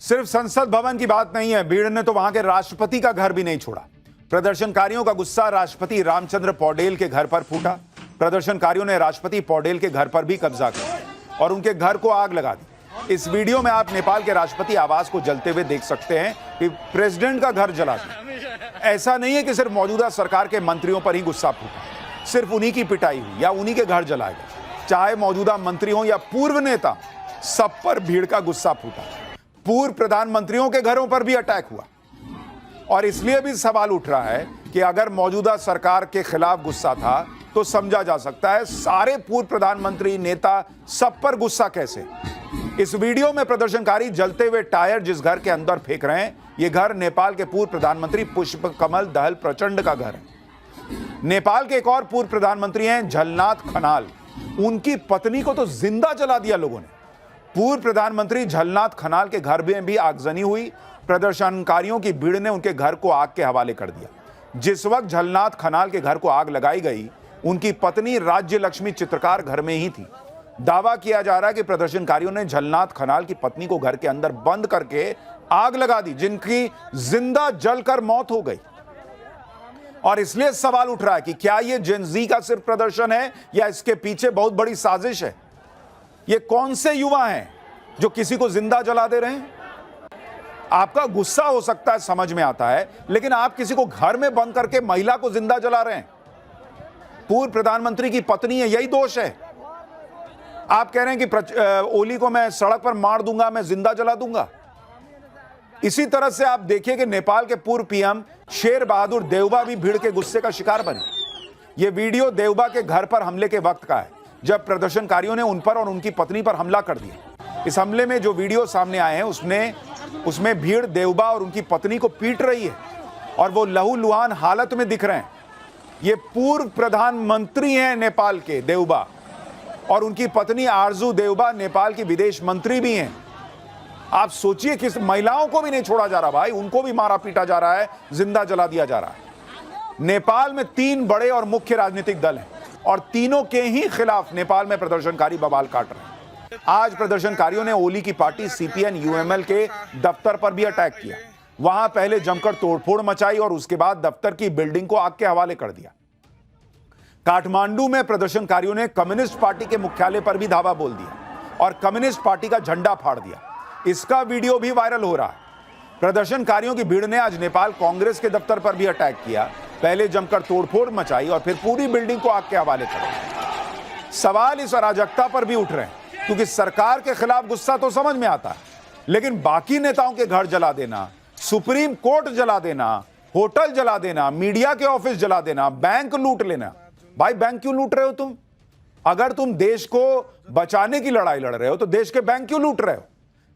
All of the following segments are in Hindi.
सिर्फ संसद भवन की बात नहीं है, भीड़ ने तो वहां के राष्ट्रपति का घर भी नहीं छोड़ा। प्रदर्शनकारियों का गुस्सा राष्ट्रपति रामचंद्र पौडेल के घर पर फूटा। प्रदर्शनकारियों ने राष्ट्रपति पौडेल के घर पर भी कब्जा किया और उनके घर को आग लगा दी। इस वीडियो में आप नेपाल के राष्ट्रपति आवास को जलते हुए देख सकते हैं कि प्रेसिडेंट का घर जला दिया। ऐसा नहीं है कि सिर्फ मौजूदा सरकार के मंत्रियों पर ही गुस्सा फूटा, सिर्फ उन्हीं की पिटाई हुई या उन्हीं के घर जलाए गए। चाहे मौजूदा मंत्री हो या पूर्व नेता, सब पर भीड़ का गुस्सा फूटा। पूर्व प्रधानमंत्रियों के घरों पर भी अटैक हुआ और इसलिए भी सवाल उठ रहा है कि अगर मौजूदा सरकार के खिलाफ गुस्सा था तो समझा जा सकता है सारे पूर्व प्रधानमंत्री, नेता, सब पर गुस्सा कैसे। इस वीडियो में प्रदर्शनकारी जलते हुए टायर जिस घर के अंदर फेंक रहे हैं, यह घर नेपाल के पूर्व प्रधानमंत्री पुष्पकमल दहल प्रचंड का घर है। नेपाल के एक और पूर्व प्रधानमंत्री हैं झलनाथ खनाल। उनकी पत्नी को तो जिंदा जला दिया लोगों ने। पूर्व प्रधानमंत्री झलनाथ खनाल के घर में भी आगजनी हुई। प्रदर्शनकारियों की भीड़ ने उनके घर को आग के हवाले कर दिया। जिस वक्त झलनाथ खनाल के घर को आग लगाई गई, उनकी पत्नी राज्य लक्ष्मी चित्रकार घर में ही थी। दावा किया जा रहा है कि प्रदर्शनकारियों ने झलनाथ खनाल की पत्नी को घर के अंदर बंद करके आग लगा दी, जिनकी जिंदा जलकर मौत हो गई। और इसलिए सवाल उठ रहा है कि क्या यह जेन-ज़ी का सिर्फ प्रदर्शन है या इसके पीछे बहुत बड़ी साजिश है। ये कौन से युवा हैं जो किसी को जिंदा जला दे रहे हैं। आपका गुस्सा हो सकता है, समझ में आता है, लेकिन आप किसी को घर में बंद करके महिला को जिंदा जला रहे हैं। पूर्व प्रधानमंत्री की पत्नी है, यही दोष है। आप कह रहे हैं कि ओली को मैं सड़क पर मार दूंगा, मैं जिंदा जला दूंगा। इसी तरह से आप देखिए कि नेपाल के पूर्व पीएम शेर बहादुर देउबा भी भीड़ के गुस्से का शिकार बने। यह वीडियो देउबा के घर पर हमले के वक्त का है, जब प्रदर्शनकारियों ने उन पर और उनकी पत्नी पर हमला कर दिया। इस हमले में जो वीडियो सामने आए हैं उसमें भीड़ देउबा और उनकी पत्नी को पीट रही है और वो लहूलुहान हालत में दिख रहे हैं। ये पूर्व प्रधानमंत्री हैं नेपाल के देउबा, और उनकी पत्नी आरजू देउबा नेपाल की विदेश मंत्री भी हैं। आप सोचिए कि महिलाओं को भी नहीं छोड़ा जा रहा भाई, उनको भी मारा पीटा जा रहा है, जिंदा जला दिया जा रहा है। नेपाल में 3 बड़े और मुख्य राजनीतिक दल हैं और तीनों के ही खिलाफ नेपाल में प्रदर्शनकारी बवाल काट रहे हैं। आज प्रदर्शनकारियों ने ओली की पार्टी सीपीएन यूएमएल के दफ्तर पर भी अटैक किया। वहां पहले जमकर तोड़फोड़ मचाई और उसके बाद दफ्तर की बिल्डिंग को आग के हवाले कर दिया। काठमांडू में प्रदर्शनकारियों ने कम्युनिस्ट पार्टी के मुख्यालय पर भी धावा बोल दिया और कम्युनिस्ट पार्टी का झंडा फाड़ दिया। इसका वीडियो भी वायरल हो रहा है। प्रदर्शनकारियों की भीड़ ने आज नेपाल कांग्रेस के दफ्तर पर भी अटैक किया। पहले जमकर तोड़फोड़ मचाई और फिर पूरी बिल्डिंग को आग के हवाले कर दिया। सवाल इस अराजकता पर भी उठ रहे हैं, क्योंकि सरकार के खिलाफ गुस्सा तो समझ में आता है, लेकिन बाकी नेताओं के घर जला देना, सुप्रीम कोर्ट जला देना, होटल जला देना, मीडिया के ऑफिस जला देना, बैंक लूट लेना। भाई बैंक क्यों लूट रहे हो तुम? अगर तुम देश को बचाने की लड़ाई लड़ रहे हो तो देश के बैंक क्यों लूट रहे हो?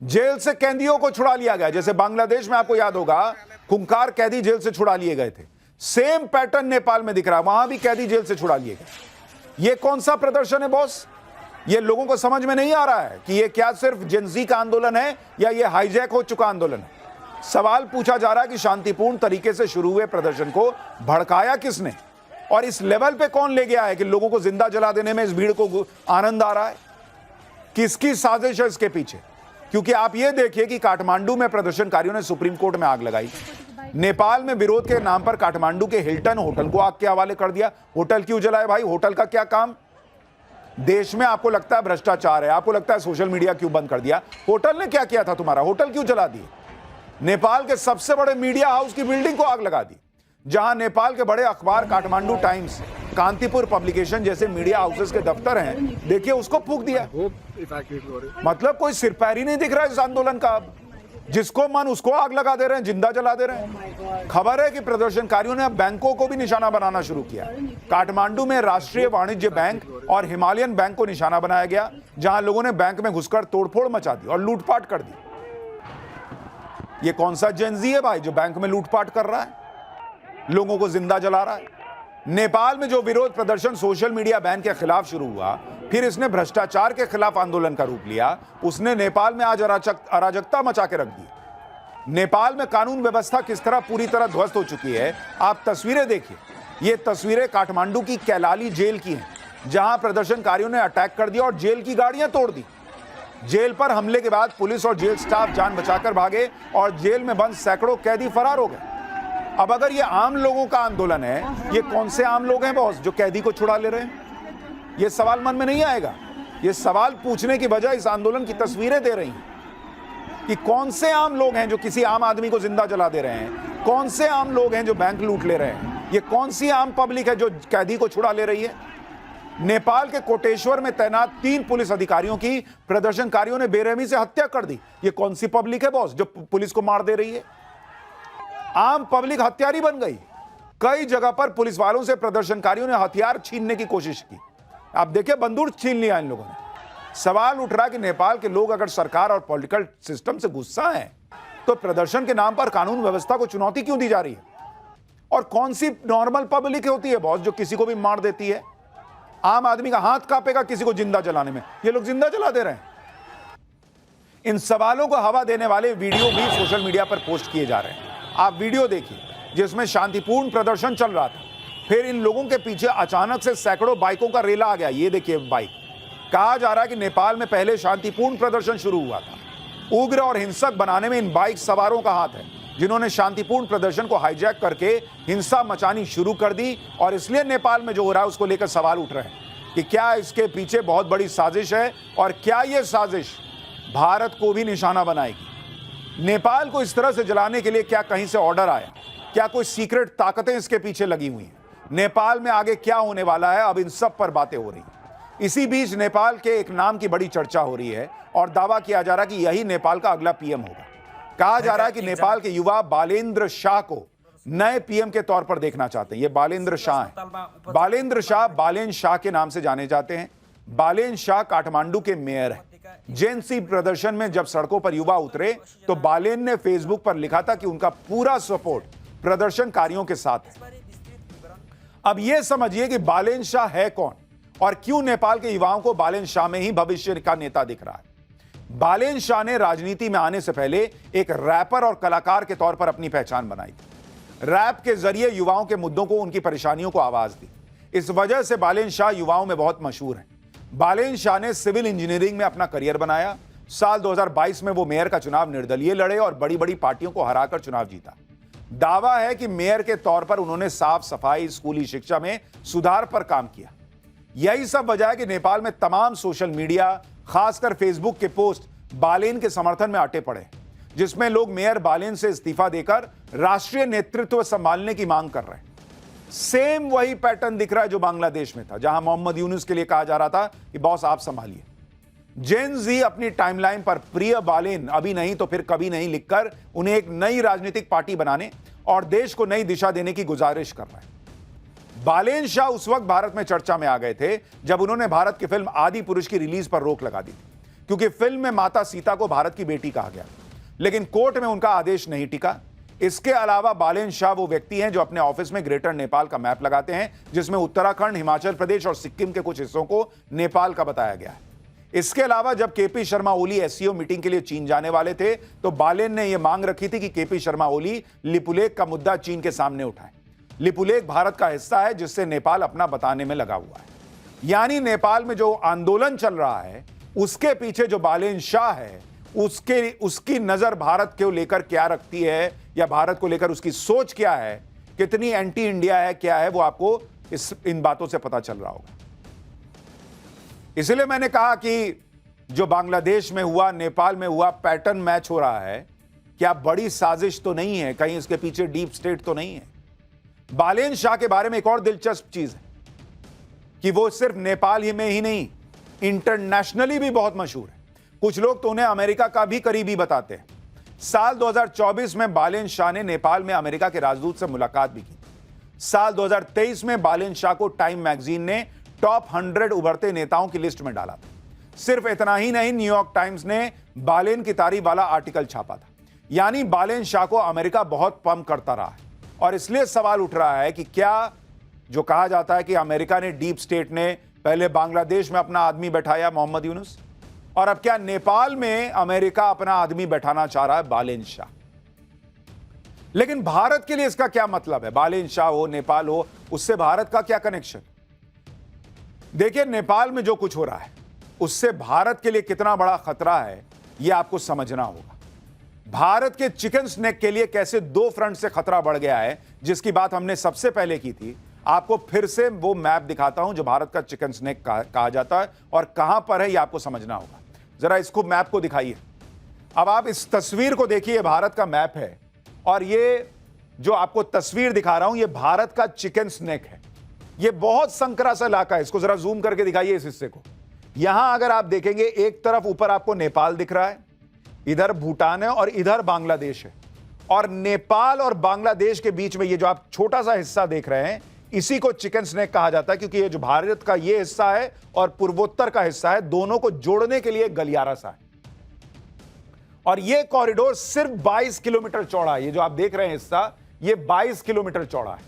जेल से कैदियों को छुड़ा लिया गया, जैसे बांग्लादेश में आपको याद होगा खूंखार कैदी जेल से छुड़ा लिए गए थे। सेम पैटर्न नेपाल में दिख रहा है, वहां भी कैदी जेल से छुड़ा लिए गए। ये कौन सा प्रदर्शन है बॉस? ये लोगों को समझ में नहीं आ रहा है कि ये क्या सिर्फ जेन-ज़ी का आंदोलन है या ये हाईजैक हो चुका आंदोलन है। सवाल पूछा जा रहा है कि शांतिपूर्ण तरीके से शुरू हुए प्रदर्शन को भड़काया किसने और इस लेवल पे कौन ले गया है कि लोगों को जिंदा जला देने में इस भीड़ को आनंद आ रहा है। किसकी साजिश है इसके पीछे? क्योंकि आप ये देखिए कि काठमांडू में प्रदर्शनकारियों ने सुप्रीम कोर्ट में आग लगाई। नेपाल में विरोध के नाम पर काठमांडू के हिल्टन होटल को आग के हवाले कर दिया। होटल क्यों जलाए भाई? होटल का क्या काम? देश में आपको लगता है भ्रष्टाचार है, आपको लगता है सोशल मीडिया क्यों बंद कर दिया? होटल ने क्या किया था तुम्हारा? होटल क्यों जला दिए? नेपाल के सबसे बड़े मीडिया हाउस की बिल्डिंग को आग लगा दी। जहां नेपाल के बड़े अखबार काठमांडू टाइम्स, कांतिपुर पब्लिकेशन जैसे मीडिया हाउसेस के दफ्तर हैं, देखिए उसको फूंक दिया। मतलब कोई सिरपैरी नहीं दिख रहा है इस आंदोलन का। अब जिसको मन उसको आग लगा दे रहे हैं, जिंदा जला दे रहे हैं। खबर है कि प्रदर्शनकारियों ने अब बैंकों को भी निशाना बनाना शुरू किया। काठमांडू में राष्ट्रीय वाणिज्य बैंक और हिमालयन बैंक को निशाना बनाया गया, जहां लोगों ने बैंक में घुसकर तोड़फोड़ मचा दी और लूटपाट कर दी। ये कौन सा जेन-ज़ी है भाई जो बैंक में लूटपाट कर रहा है, लोगों को जिंदा जला रहा है? नेपाल में जो विरोध प्रदर्शन सोशल मीडिया बैन के खिलाफ शुरू हुआ, फिर इसने भ्रष्टाचार के खिलाफ आंदोलन का रूप लिया। उसने नेपाल में आज अराजकता मचा के रख दी। नेपाल में कानून व्यवस्था किस तरह पूरी तरह ध्वस्त हो चुकी है, आप तस्वीरें देखिए। ये तस्वीरें काठमांडू की कैलाली जेल की हैं, जहां प्रदर्शनकारियों ने अटैक कर दिया और जेल की गाड़ियां तोड़ दी। जेल पर हमले के बाद पुलिस और जेल स्टाफ जान बचाकर भागे और जेल में बंद सैकड़ों कैदी फरार हो गए। अब अगर ये आम लोगों का आंदोलन है, ये कौन से आम लोग हैं बॉस जो कैदी को छुड़ा ले रहे हैं? ये सवाल मन में नहीं आएगा। ये सवाल पूछने की बजाय इस आंदोलन की तस्वीरें दे रही हैं कि कौन से आम लोग हैं जो किसी आम आदमी को जिंदा जला दे रहे हैं, कौन से आम लोग हैं जो बैंक लूट ले रहे हैं, ये कौन सी आम पब्लिक है जो कैदी को छुड़ा ले रही है। नेपाल के कोटेश्वर में तैनात 3 पुलिस अधिकारियों की प्रदर्शनकारियों ने बेरहमी से हत्या कर दी। ये कौन सी पब्लिक है बॉस जो पुलिस को मार दे रही है? आम पब्लिक हत्यारी बन गई। कई जगह पर पुलिस वालों से प्रदर्शनकारियों ने हथियार छीनने की कोशिश की। आप देखिए, बंदूक छीन लिया इन लोगों ने। सवाल उठ रहा है कि नेपाल के लोग अगर सरकार और पॉलिटिकल सिस्टम से गुस्सा है तो प्रदर्शन के नाम पर कानून व्यवस्था को चुनौती क्यों दी जा रही है? और कौन सी नॉर्मल पब्लिक होती है बॉस जो किसी को भी मार देती है? आम आदमी का हाथ कांपेगा किसी को जिंदा जलाने में, ये लोग जिंदा जला दे रहे हैं। इन सवालों को हवा देने वाले वीडियो भी सोशल मीडिया पर पोस्ट किए जा रहे हैं। आप वीडियो देखिए जिसमें शांतिपूर्ण प्रदर्शन चल रहा था, फिर इन लोगों के पीछे अचानक से सैकड़ों बाइकों का रेला आ गया। ये देखिए बाइक। कहा जा रहा है कि नेपाल में पहले शांतिपूर्ण प्रदर्शन शुरू हुआ था। उग्र और हिंसक बनाने में इन बाइक सवारों का हाथ है, जिन्होंने शांतिपूर्ण प्रदर्शन को हाईजैक करके हिंसा मचानी शुरू कर दी। और इसलिए नेपाल में जो हो रहा है उसको लेकर सवाल उठ रहे हैं कि क्या इसके पीछे बहुत बड़ी साजिश है और क्या यह साजिश भारत को भी निशाना बनाएगी। नेपाल को इस तरह से जलाने के लिए क्या कहीं से ऑर्डर आया? क्या कोई सीक्रेट ताकतें इसके पीछे लगी हुई हैं? नेपाल में आगे क्या होने वाला है, अब इन सब पर बातें हो रही हैं। इसी बीच नेपाल के एक नाम की बड़ी चर्चा हो रही है और दावा किया जा रहा है कि यही नेपाल का अगला पीएम होगा। कहा जा रहा है कि नेपाल के युवा बालेन्द्र शाह को नए पीएम के तौर पर देखना चाहते हैं। ये बालेन्द्र शाह हैं। बालेन्द्र शाह बालेन शाह के नाम से जाने जाते हैं। बालेन शाह काठमांडू के मेयर हैं। जेएनसी प्रदर्शन में जब सड़कों पर युवा उतरे तो बालेन ने फेसबुक पर लिखा था कि उनका पूरा सपोर्ट प्रदर्शनकारियों के साथ है। अब यह समझिए कि बालेन शाह है कौन और क्यों नेपाल के युवाओं को बालेन शाह में ही भविष्य का नेता दिख रहा है। बालेन शाह ने राजनीति में आने से पहले एक रैपर और कलाकार के तौर पर अपनी पहचान बनाई थी। रैप के जरिए युवाओं के मुद्दों को, उनकी परेशानियों को आवाज दी। इस वजह से बालेन शाह युवाओं में बहुत मशहूर हैं। बालेन शाह ने सिविल इंजीनियरिंग में अपना करियर बनाया। साल 2022 में वो मेयर का चुनाव निर्दलीय लड़े और बड़ी बड़ी पार्टियों को हराकर चुनाव जीता। दावा है कि मेयर के तौर पर उन्होंने साफ सफाई, स्कूली शिक्षा में सुधार पर काम किया। यही सब वजह है कि नेपाल में तमाम सोशल मीडिया, खासकर फेसबुक के पोस्ट बालेन के समर्थन में अटे पड़े, जिसमें लोग मेयर बालेन से इस्तीफा देकर राष्ट्रीय नेतृत्व संभालने की मांग कर रहे हैं। सेम वही पैटर्न दिख रहा है जो बांग्लादेश में था, जहां मोहम्मद यूनुस के लिए कहा जा रहा था कि बॉस आप संभालिए। जेन जी अपनी टाइमलाइन पर प्रिय बालेन अभी नहीं तो फिर कभी नहीं लिखकर उन्हें एक नई राजनीतिक पार्टी बनाने और देश को नई दिशा देने की गुजारिश कर रहे हैं। बालेन शाह उस वक्त भारत में चर्चा में आ गए थे जब उन्होंने भारत की फिल्म आदि पुरुष की रिलीज पर रोक लगा दी, क्योंकि फिल्म में माता सीता को भारत की बेटी कहा गया, लेकिन कोर्ट में उनका आदेश नहीं टिका। इसके अलावा बालेन शाह वो व्यक्ति हैं जो अपने ऑफिस में ग्रेटर नेपाल का मैप लगाते हैं, जिसमें उत्तराखंड, हिमाचल प्रदेश और सिक्किम के कुछ हिस्सों को नेपाल का बताया गया है। इसके अलावा जब KP Sharma Oli SCO meeting के लिए चीन जाने वाले थे तो बालेन ने यह मांग रखी थी कि केपी शर्मा ओली लिपुलेख का मुद्दा चीन के सामने उठाए। लिपुलेख भारत का हिस्सा है जिससे नेपाल अपना बताने में लगा हुआ है। यानी नेपाल में जो आंदोलन चल रहा है उसके पीछे जो बालेन शाह है उसकी नजर भारत को लेकर क्या रखती है, या भारत को लेकर उसकी सोच क्या है, कितनी एंटी इंडिया है, क्या है, वो आपको इन बातों से पता चल रहा होगा। इसलिए मैंने कहा कि जो बांग्लादेश में हुआ, नेपाल में हुआ, पैटर्न मैच हो रहा है। क्या बड़ी साजिश तो नहीं है, कहीं इसके पीछे डीप स्टेट तो नहीं है। बालेन शाह के बारे में एक और दिलचस्प चीज है कि वो सिर्फ नेपाल ही में ही नहीं, इंटरनेशनली भी बहुत मशहूर है। कुछ लोग तो उन्हें अमेरिका का भी करीबी बताते हैं। साल 2024 में बालेन शाह ने नेपाल में अमेरिका के राजदूत से मुलाकात भी की। साल 2023 में बालेन शाह को टाइम मैगजीन ने टॉप 100 उभरते नेताओं की लिस्ट में डाला था। सिर्फ इतना ही नहीं, न्यूयॉर्क टाइम्स ने बालेन की तारीफ वाला आर्टिकल छापा था। यानी बालेन शाह को अमेरिका बहुत पंप करता रहा है। और इसलिए सवाल उठ रहा है कि क्या जो कहा जाता है कि अमेरिका ने, डीप स्टेट ने पहले बांग्लादेश में अपना आदमी बैठाया मोहम्मद यूनुस, और अब क्या नेपाल में अमेरिका अपना आदमी बैठाना चाह रहा है बालेन शाह। लेकिन भारत के लिए इसका क्या मतलब है? बालेन शाह हो, नेपाल हो, उससे भारत का क्या कनेक्शन? देखिए, नेपाल में जो कुछ हो रहा है उससे भारत के लिए कितना बड़ा खतरा है यह आपको समझना होगा। भारत के चिकन स्नेक के लिए कैसे दो फ्रंट से खतरा बढ़ गया है, जिसकी बात हमने सबसे पहले की थी। आपको फिर से वो मैप दिखाता हूं जो भारत का चिकन स्नेक कहा जाता है और कहां पर है यह आपको समझना होगा। जरा इसको मैप को दिखाइए। अब आप इस तस्वीर को देखिए, भारत का मैप है और ये जो आपको तस्वीर दिखा रहा हूं यह भारत का चिकन स्नेक है। यह बहुत संकरा सा इलाका है। इसको जरा जूम करके दिखाइए इस हिस्से को। यहां अगर आप देखेंगे, एक तरफ ऊपर आपको नेपाल दिख रहा है, इधर भूटान है और इधर बांग्लादेश है। और नेपाल और बांग्लादेश के बीच में ये जो आप छोटा सा हिस्सा देख रहे हैं, इसी को चिकन स्नेक कहा जाता है, क्योंकि ये जो भारत का ये हिस्सा है और पूर्वोत्तर का हिस्सा है, दोनों को जोड़ने के लिए एक गलियारा सा है। और ये कॉरिडोर सिर्फ 22 किलोमीटर चौड़ा है। ये जो आप देख रहे हैं हिस्सा, ये 22 किलोमीटर चौड़ा है।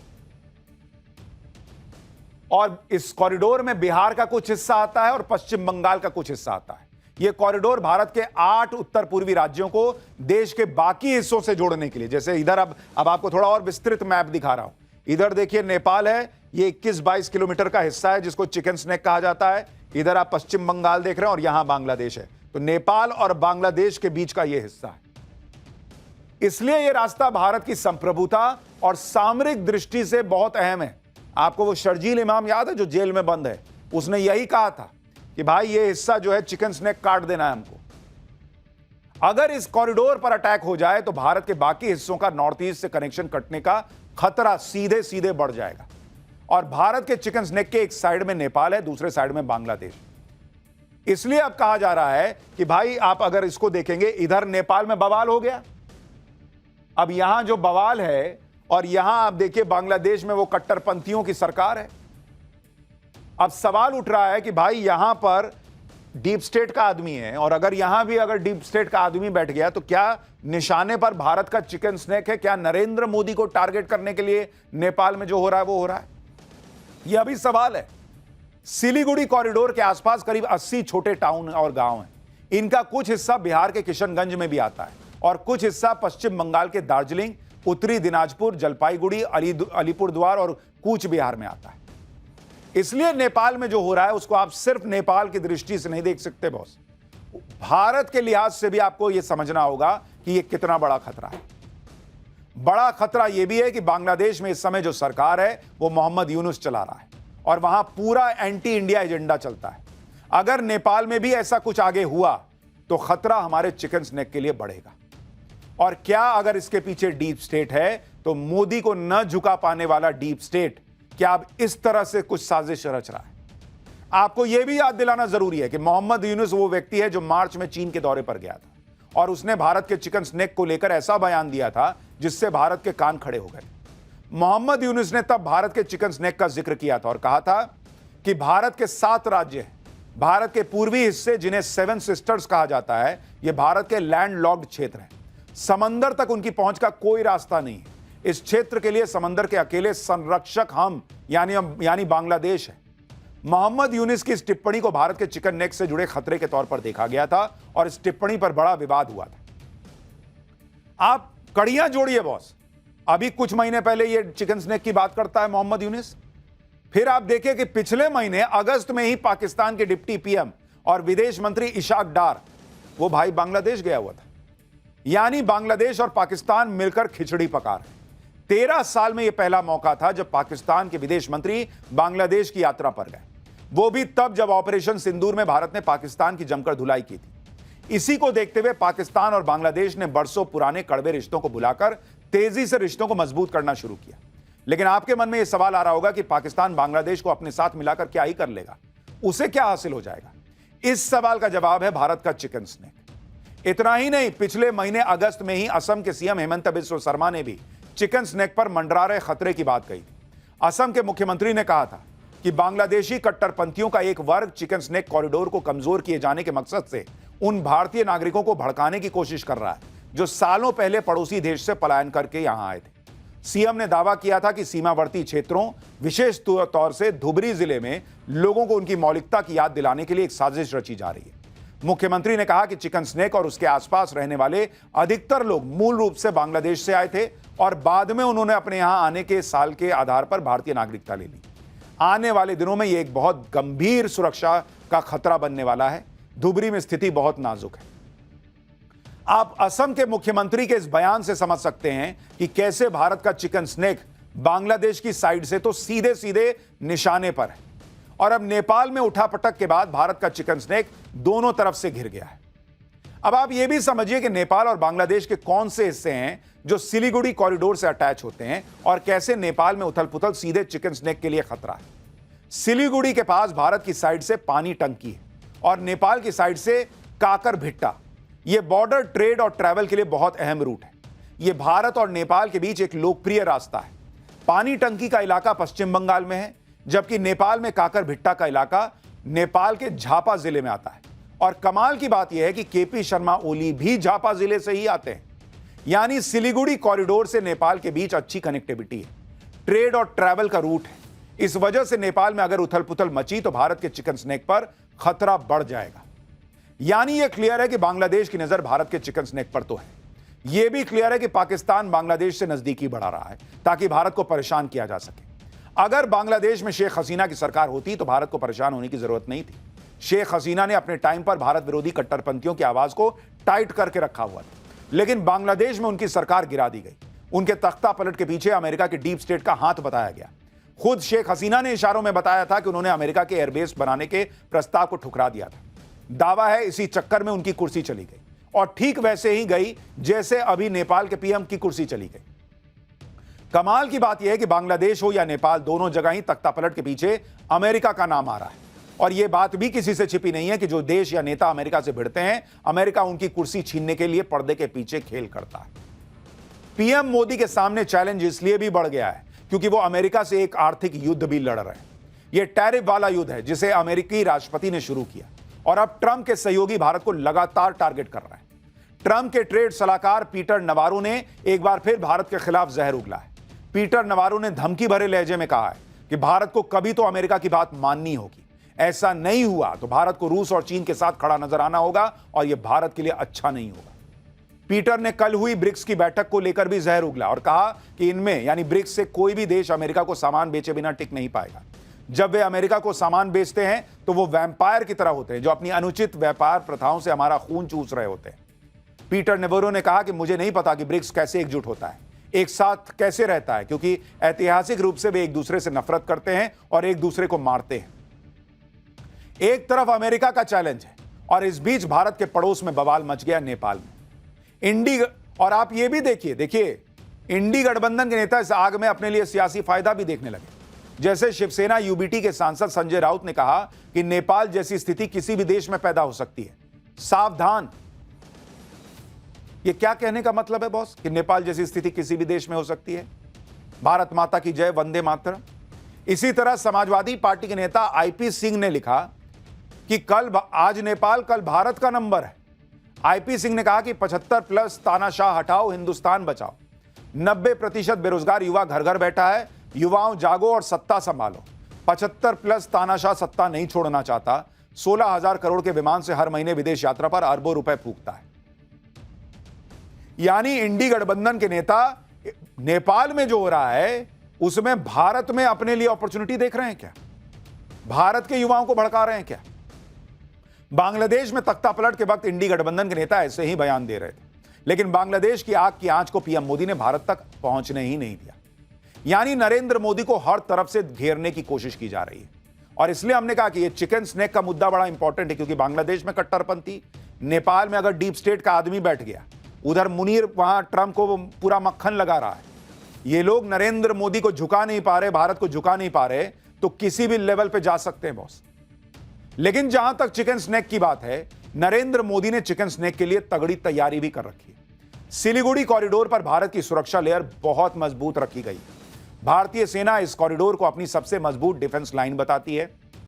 और इस कॉरिडोर में बिहार का कुछ हिस्सा आता है और पश्चिम बंगाल का कुछ हिस्सा आता है। यह कॉरिडोर भारत के 8 उत्तर पूर्वी राज्यों को देश के बाकी हिस्सों से जोड़ने के लिए, जैसे इधर अब आपको थोड़ा और विस्तृत मैप दिखा रहा हूं। इधर देखिए नेपाल है, ये 21-22 किलोमीटर का हिस्सा है जिसको चिकन स्नेक कहा जाता है। इधर आप पश्चिम बंगाल देख रहे हैं और यहां बांग्लादेश है। तो नेपाल और बांग्लादेश के बीच का यह हिस्सा है। इसलिए यह रास्ता भारत की संप्रभुता और सामरिक दृष्टि से बहुत अहम है। आपको वो शर्जील इमाम याद है जो जेल में बंद है? उसने यही कहा था कि भाई ये हिस्सा जो है चिकन स्नेक काट देना है हमको। अगर इस कॉरिडोर पर अटैक हो जाए तो भारत के बाकी हिस्सों का नॉर्थ ईस्ट से कनेक्शन कटने का खतरा सीधे सीधे बढ़ जाएगा। और भारत के चिकन स्नेक के एक साइड में नेपाल है, दूसरे साइड में बांग्लादेश। इसलिए अब कहा जा रहा है कि भाई आप अगर इसको देखेंगे, इधर नेपाल में बवाल हो गया, अब यहां जो बवाल है, और यहां आप देखिए बांग्लादेश में वो कट्टरपंथियों की सरकार है। अब सवाल उठ रहा है कि भाई यहां पर डीप स्टेट का आदमी है, और अगर यहां भी अगर डीप स्टेट का आदमी बैठ गया तो क्या निशाने पर भारत का चिकन स्नेक है? क्या नरेंद्र मोदी को टारगेट करने के लिए नेपाल में जो हो रहा है वो हो रहा है? यह अभी सवाल है। सिलीगुड़ी कॉरिडोर के आसपास करीब 80 छोटे टाउन और गांव हैं। इनका कुछ हिस्सा बिहार के किशनगंज में भी आता है और कुछ हिस्सा पश्चिम बंगाल के दार्जिलिंग, उत्तरी दिनाजपुर, जलपाईगुड़ी, अलीपुरद्वार और कूच बिहार में आता है। इसलिए नेपाल में जो हो रहा है उसको आप सिर्फ नेपाल की दृष्टि से नहीं देख सकते बॉस। भारत के लिहाज से भी आपको यह समझना होगा कि यह कितना बड़ा खतरा है। बड़ा खतरा यह भी है कि बांग्लादेश में इस समय जो सरकार है वो मोहम्मद यूनुस चला रहा है और वहां पूरा एंटी इंडिया एजेंडा चलता है। अगर नेपाल में भी ऐसा कुछ आगे हुआ तो खतरा हमारे चिकन स्नेक के लिए बढ़ेगा। और क्या अगर इसके पीछे डीप स्टेट है तो मोदी को न झुका पाने वाला डीप स्टेट क्या अब इस तरह से कुछ साजिश रच रहा है? आपको यह भी याद दिलाना जरूरी है कि मोहम्मद यूनुस वो व्यक्ति है जो मार्च में चीन के दौरे पर गया था और उसने भारत के चिकन स्नेक को लेकर ऐसा बयान दिया था जिससे भारत के कान खड़े हो गए। मोहम्मद यूनुस ने तब भारत के चिकन स्नेक का जिक्र किया था और कहा था कि भारत के 7 राज्य हैं, भारत के पूर्वी हिस्से जिन्हें 7 सिस्टर्स कहा जाता है, यह भारत के लैंड लॉक्ड क्षेत्र हैं। समंदर तक उनकी पहुंच का कोई रास्ता नहीं है। इस क्षेत्र के लिए समंदर के अकेले संरक्षक हम यानी बांग्लादेश है। मोहम्मद यूनुस की इस टिप्पणी को भारत के चिकन नेक से जुड़े खतरे के तौर पर देखा गया था और इस टिप्पणी पर बड़ा विवाद हुआ था। आप कड़ियां जोड़िए बॉस। अभी कुछ महीने पहले ये चिकन स्नेक की बात करता है मोहम्मद यूनुस, फिर आप देखिए कि पिछले महीने अगस्त में ही पाकिस्तान के डिप्टी पीएम और विदेश मंत्री इशाक डार, वो भाई बांग्लादेश गया हुआ था। यानी बांग्लादेश और पाकिस्तान मिलकर खिचड़ी पका रहे। 13 साल में यह पहला मौका था जब पाकिस्तान के विदेश मंत्री बांग्लादेश की यात्रा पर गए, वो भी तब जब ऑपरेशन सिंदूर में भारत ने पाकिस्तान की जमकर धुलाई की थी। इसी को देखते हुए पाकिस्तान और बांग्लादेश ने बरसों पुराने कड़वे रिश्तों को बुलाकर तेजी से रिश्तों को मजबूत करना शुरू किया। लेकिन आपके मन में यह सवाल आ रहा होगा कि पाकिस्तान बांग्लादेश को अपने साथ मिलाकर क्या ही कर लेगा, उसे क्या हासिल हो जाएगा? इस सवाल का जवाब है भारत का चिकन स्नेक। इतना ही नहीं, पिछले महीने अगस्त में ही असम के सीएम हेमंत बिस्वा शर्मा ने भी चिकन स्नेक पर मंडरा रहे खतरे की बात कही थी। असम के मुख्यमंत्री ने कहा था कि बांग्लादेशी कट्टरपंथियों का एक वर्ग चिकन स्नेक कॉरिडोर को कमजोर किए जाने के मकसद से उन भारतीय नागरिकों को भड़काने की कोशिश कर रहा है जो सालों पहले पड़ोसी देश से पलायन करके यहां आए थे। सीएम ने दावा किया था कि सीमावर्ती क्षेत्रों, विशेष तौर से धुबरी जिले में लोगों को उनकी मौलिकता की याद दिलाने के लिए एक साजिश रची जा रही है। मुख्यमंत्री ने कहा कि चिकन स्नेक और उसके आसपास रहने वाले अधिकतर लोग मूल रूप से बांग्लादेश से आए थे और बाद में उन्होंने अपने यहां आने के साल के आधार पर भारतीय नागरिकता ले ली। आने वाले दिनों में यह एक बहुत गंभीर सुरक्षा का खतरा बनने वाला है। धुबरी में स्थिति बहुत नाजुक है। आप असम के मुख्यमंत्री के इस बयान से समझ सकते हैं कि कैसे भारत का चिकन स्नेक बांग्लादेश की साइड से तो सीधे सीधे निशाने पर है, और अब नेपाल में उठापटक के बाद भारत का चिकन स्नेक दोनों तरफ से घिर गया है। अब आप यह भी समझिए कि नेपाल और बांग्लादेश के कौन से हिस्से हैं जो सिलीगुड़ी कॉरिडोर से अटैच होते हैं, और कैसे नेपाल में उथल पुथल सीधे चिकन स्नेक के लिए खतरा है। सिलीगुड़ी के पास भारत की साइड से पानी टंकी है और नेपाल की साइड से काकर भिट्टा। यह बॉर्डर ट्रेड और ट्रैवल के लिए बहुत अहम रूट है। यह भारत और नेपाल के बीच एक लोकप्रिय रास्ता है। पानी टंकी का इलाका पश्चिम बंगाल में है, जबकि नेपाल में काकर भिट्टा का इलाका नेपाल के झापा जिले में आता है। और कमाल की बात यह है कि केपी शर्मा ओली भी झापा जिले से ही आते हैं। यानी सिलीगुड़ी कॉरिडोर से नेपाल के बीच अच्छी कनेक्टिविटी है, ट्रेड और ट्रैवल का रूट है। इस वजह से नेपाल में अगर उथल पुथल मची तो भारत के चिकन स्नेक पर खतरा बढ़ जाएगा। यानी यह क्लियर है कि बांग्लादेश की नजर भारत के चिकन स्नेक पर तो है। यह भी क्लियर है कि पाकिस्तान बांग्लादेश से नजदीकी बढ़ा रहा है ताकि भारत को परेशान किया जा सके। अगर बांग्लादेश में शेख हसीना की सरकार होती तो भारत को परेशान होने की जरूरत नहीं थी। शेख हसीना ने अपने टाइम पर भारत विरोधी कट्टरपंथियों की आवाज को टाइट करके रखा हुआ था, लेकिन बांग्लादेश में उनकी सरकार गिरा दी गई। उनके तख्ता पलट के पीछे अमेरिका की डीप स्टेट का हाथ बताया गया। खुद शेख हसीना ने इशारों में बताया था कि उन्होंने अमेरिका के एयरबेस बनाने के प्रस्ताव को ठुकरा दिया था। दावा है इसी चक्कर में उनकी कुर्सी चली गई, और ठीक वैसे ही गई जैसे अभी नेपाल के पीएम की कुर्सी चली गई। कमाल की बात यह है कि बांग्लादेश हो या नेपाल, दोनों जगह ही तख्ता पलट के पीछे अमेरिका का नाम आ रहा है। और यह बात भी किसी से छिपी नहीं है कि जो देश या नेता अमेरिका से भिड़ते हैं, अमेरिका उनकी कुर्सी छीनने के लिए पर्दे के पीछे खेल करता है। पीएम मोदी के सामने चैलेंज इसलिए भी बढ़ गया है क्योंकि वो अमेरिका से एक आर्थिक युद्ध भी लड़ रहे हैं। यह टैरिफ वाला युद्ध है जिसे अमेरिकी राष्ट्रपति ने शुरू किया, और अब ट्रंप के सहयोगी भारत को लगातार टारगेट कर रहे हैं। ट्रंप के ट्रेड सलाहकार पीटर नवारो ने एक बार फिर भारत के खिलाफ जहर उगला है। पीटर नवारो ने धमकी भरे लहजे में कहा है कि भारत को कभी तो अमेरिका की बात माननी होगी। ऐसा नहीं हुआ तो भारत को रूस और चीन के साथ खड़ा नजर आना होगा, और यह भारत के लिए अच्छा नहीं होगा। पीटर ने कल हुई ब्रिक्स की बैठक को लेकर भी जहर उगला और कहा कि इनमें यानी ब्रिक्स से कोई भी देश अमेरिका को सामान बेचे बिना टिक नहीं पाएगा। जब वे अमेरिका को सामान बेचते हैं तो वो वैम्पायर की तरह होते हैं जो अपनी अनुचित व्यापार प्रथाओं से हमारा खून चूस रहे होते हैं। पीटर नेवरो ने कहा कि मुझे नहीं पता कि ब्रिक्स कैसे एकजुट होता है, एक साथ कैसे रहता है, क्योंकि ऐतिहासिक रूप से वे एक दूसरे से नफरत करते हैं और एक दूसरे को मारते हैं। एक तरफ अमेरिका का चैलेंज है और इस बीच भारत के पड़ोस में बवाल मच गया नेपाल में। और आप ये भी देखिए इंडी गठबंधन के नेता इस आग में अपने लिए सियासी फायदा भी देखने लगे। जैसे शिवसेना यूबीटी के सांसद संजय राउत ने कहा कि नेपाल जैसी स्थिति किसी भी देश में पैदा हो सकती है, सावधान। ये क्या कहने का मतलब है बॉस कि नेपाल जैसी स्थिति किसी भी देश में हो सकती है? भारत माता की जय, वंदे मातरम। इसी तरह समाजवादी पार्टी के नेता आईपी सिंह ने लिखा कि आज नेपाल कल भारत का नंबर है। आईपी सिंह ने कहा कि 75+ तानाशाह हटाओ, हिंदुस्तान बचाओ। 90% बेरोजगार युवा घर घर बैठा है। युवाओं जागो और सत्ता संभालो। 75+ तानाशाह सत्ता नहीं छोड़ना चाहता। 16,000 करोड़ के विमान से हर महीने विदेश यात्रा पर अरबों रुपए फूकता है। यानी इंडी गठबंधन के नेता नेपाल में जो हो रहा है उसमें भारत में अपने लिए अपॉर्चुनिटी देख रहे हैं क्या? भारत के युवाओं को भड़का रहे हैं क्या? बांग्लादेश में तख्ता पलट के वक्त इंडी गठबंधन के नेता ऐसे ही बयान दे रहे थे, लेकिन बांग्लादेश की आग की आंच को पीएम मोदी ने भारत तक पहुंचने ही नहीं दिया। यानी नरेंद्र मोदी को हर तरफ से घेरने की कोशिश की जा रही है। और इसलिए हमने कहा कि यह चिकन स्नेक का मुद्दा बड़ा इंपॉर्टेंट है, क्योंकि बांग्लादेश में कट्टरपंथी, नेपाल में अगर डीप स्टेट का आदमी बैठ गया, उधर मुनीर वहां ट्रंप को पूरा मक्खन लगा रहा है। ये लोग नरेंद्र मोदी को झुका नहीं पा रहे, भारत को झुका नहीं पा रहे, तो किसी भी लेवल पे जा सकते हैं बॉस। लेकिन जहां तक चिकन स्नेक की बात है, नरेंद्र मोदी ने चिकन स्नेक के लिए तगड़ी तैयारी भी कर रखी है। सिलीगुड़ी कॉरिडोर पर भारत की सुरक्षा लेयर बहुत मजबूत रखी गई। भारतीय सेना इस कॉरिडोर को अपनी सबसे मजबूत डिफेंस लाइन बताती है।